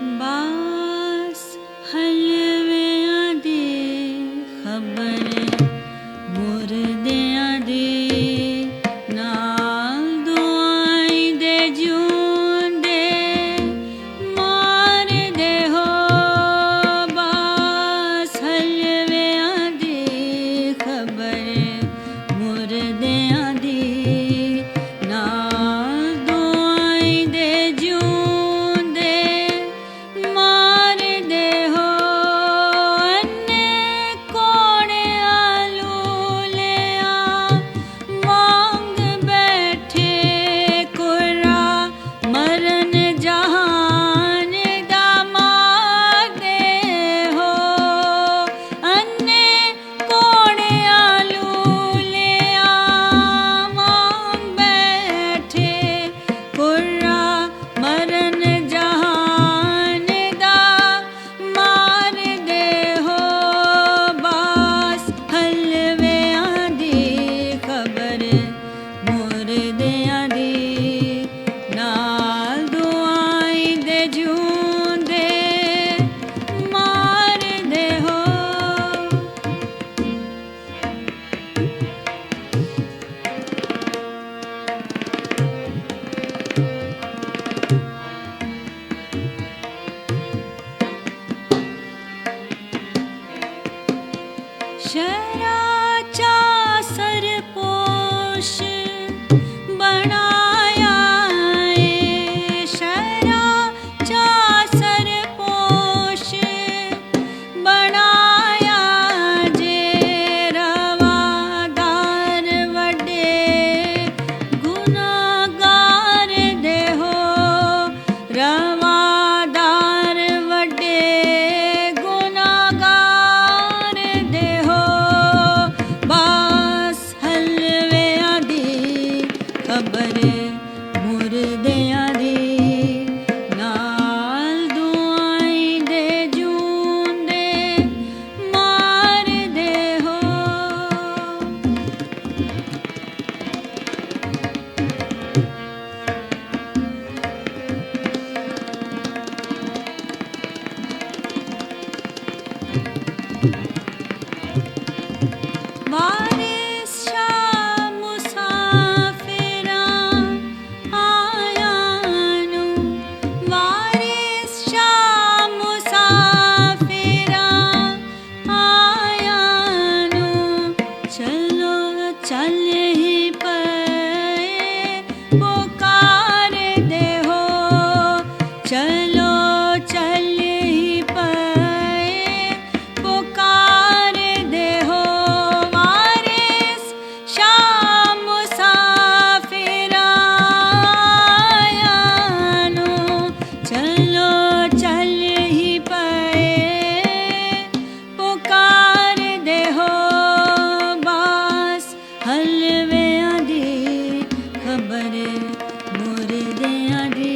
बास हलवियां दी खबर मुर्दियां दी नाल दुआई दे जूंदे मार दे हो। बास हलवियां दी खबर मुर्दियां दी नाल दुआई दे जूंदे मार दे हो। अन्ने कोणे आलू लिया मांग बैठे कुरा मरन जहान दा मार दे हो। अन्ने कोणे आलू लिया मांग बैठे कुरा मरन जहान दा मार दे हो। बास हलवियां दी खबर मुर्दियां दी नाल दुआई दे जूंदे मार दे हो। शराचा सरपोश बनाया है। शराचा सरपोश बनाया जे रवादार वड्डे गुनाहगार दे हो। रवादार वड्डे गुनाहगार दे हो। बास हलवियां दी खबर मुर्दियां दी नाल दुआई दे जूंदे मार दे हो। वारिस शाह मुसाफिरां आया नू। वारिस शाह मुसाफिरां आया नू। चलो चल ही पे पुकार दे हो। चलो चल ही पे पुकार दे हो। वारिस शाह मुसाफिरां आया नू। चलो चल ही पे पुकार दे हो। बास हलवियां दी खबर मुर्दियां दी